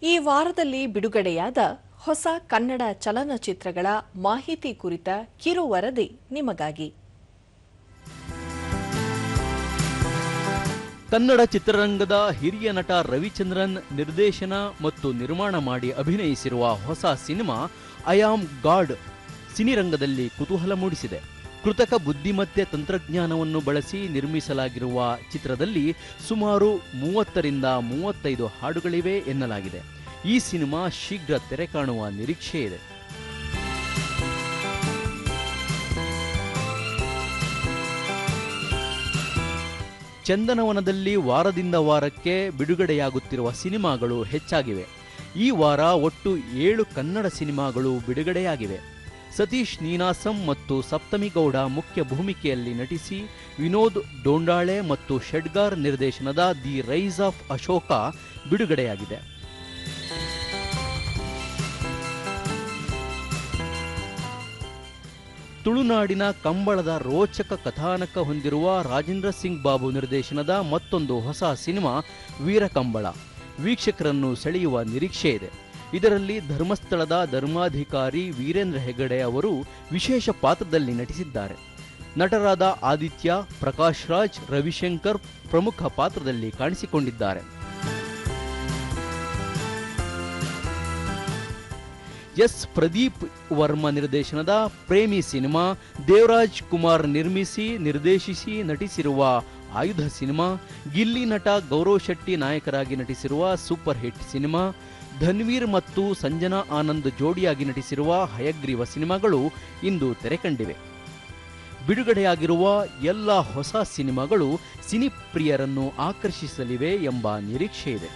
ಈ ವಾರದಲ್ಲಿ ಬಿಡುಗಡೆಯಾದ ಹೊಸ ಕನ್ನಡ ಚಲನಚಿತ್ರಗಳ ಮಾಹಿತಿ ಕುರಿತ ಕಿರು ವರದಿ ನಿಮಗಾಗಿ. ಕನ್ನಡ ಚಿತ್ರರಂಗದ ಹಿರಿಯ ನಟ ರವಿಚಂದ್ರನ್ ನಿರ್ದೇಶನ ಮತ್ತು ನಿರ್ಮಾಣ ಮಾಡಿ ಅಭಿನಯಿಸಿರುವ ಹೊಸ ಸಿನಿಮಾ ಐ ಆಮ್ ಗಾಡ್ ಸಿನಿರಂಗದಲ್ಲಿ ಕುತೂಹಲ ಮೂಡಿಸಿದೆ. ಕೃತಕ ಬುದ್ಧಿಮತ್ತೆ ತಂತ್ರಜ್ಞಾನವನ್ನು ಬಳಸಿ ನಿರ್ಮಿಸಲಾಗಿರುವ ಚಿತ್ರದಲ್ಲಿ ಸುಮಾರು 30ರಿಂದ 35 ಹಾಡುಗಳಿವೆ ಎನ್ನಲಾಗಿದೆ. ಈ ಸಿನಿಮಾ ಶೀಘ್ರ ತೆರೆ ಕಾಣುವ ನಿರೀಕ್ಷೆ ಇದೆ. ಚಂದನವನದಲ್ಲಿ ವಾರದಿಂದ ವಾರಕ್ಕೆ ಬಿಡುಗಡೆಯಾಗುತ್ತಿರುವ ಸಿನಿಮಾಗಳು ಹೆಚ್ಚಾಗಿವೆ. ಈ ವಾರ ಒಟ್ಟು 7 ಕನ್ನಡ ಸಿನಿಮಾಗಳು ಬಿಡುಗಡೆಯಾಗಿವೆ. ಸತೀಶ್ ನೀನಾಸಂ ಮತ್ತು ಸಪ್ತಮಿ ಗೌಡ ಮುಖ್ಯ ಭೂಮಿಕೆಯಲ್ಲಿ ನಟಿಸಿ ವಿನೋದ್ ಡೋಂಡಾಳೆ ಮತ್ತು ಶೆಡ್ಗಾರ್ ನಿರ್ದೇಶನದ ದಿ ರೈಸ್ ಆಫ್ ಅಶೋಕ ಬಿಡುಗಡೆಯಾಗಿದೆ. ತುಳುನಾಡಿನ ಕಂಬಳದ ರೋಚಕ ಕಥಾನಕ ಹೊಂದಿರುವ ರಾಜೇಂದ್ರ ಸಿಂಗ್ ಬಾಬು ನಿರ್ದೇಶನದ ಮತ್ತೊಂದು ಹೊಸ ಸಿನಿಮಾ ವೀರಕಂಬಳ ವೀಕ್ಷಕರನ್ನು ಸೆಳೆಯುವ ನಿರೀಕ್ಷೆ ಇದೆ. ಇದರಲ್ಲಿ ಧರ್ಮಸ್ಥಳದ ಧರ್ಮಾಧಿಕಾರಿ ವೀರೇಂದ್ರ ಹೆಗಡೆ ಅವರು ವಿಶೇಷ ಪಾತ್ರದಲ್ಲಿ ನಟಿಸಿದ್ದಾರೆ. ನಟರಾದ ಆದಿತ್ಯ, ಪ್ರಕಾಶ್ ರಾಜ್, ರವಿಶಂಕರ್ ಪ್ರಮುಖ ಪಾತ್ರದಲ್ಲಿ ಕಾಣಿಸಿಕೊಂಡಿದ್ದಾರೆ. ಎಸ್ ಪ್ರದೀಪ್ ವರ್ಮ ನಿರ್ದೇಶನದ ಪ್ರೇಮಿ ಸಿನಿಮಾ, ದೇವರಾಜ್ ಕುಮಾರ್ ನಿರ್ಮಿಸಿ ನಿರ್ದೇಶಿಸಿ ನಟಿಸಿರುವ ಆಯುಧ ಸಿನಿಮಾ, ಗಿಲ್ಲಿ ನಟ ಗೌರವ್ ಶೆಟ್ಟಿ ನಾಯಕರಾಗಿ ನಟಿಸಿರುವ ಸೂಪರ್ ಹಿಟ್ ಸಿನಿಮಾ, ಧನ್ವೀರ್ ಮತ್ತು ಸಂಜನಾ ಆನಂದ್ ಜೋಡಿಯಾಗಿ ನಟಿಸಿರುವ ಹಯಗ್ರೀವ ಸಿನಿಮಾಗಳು ಇಂದು ತೆರೆಕಂಡಿವೆ. ಬಿಡುಗಡೆಯಾಗಿರುವ ಎಲ್ಲ ಹೊಸ ಸಿನಿಮಾಗಳು ಸಿನಿಪ್ರಿಯರನ್ನು ಆಕರ್ಷಿಸಲಿವೆ ಎಂಬ ನಿರೀಕ್ಷೆ ಇದೆ.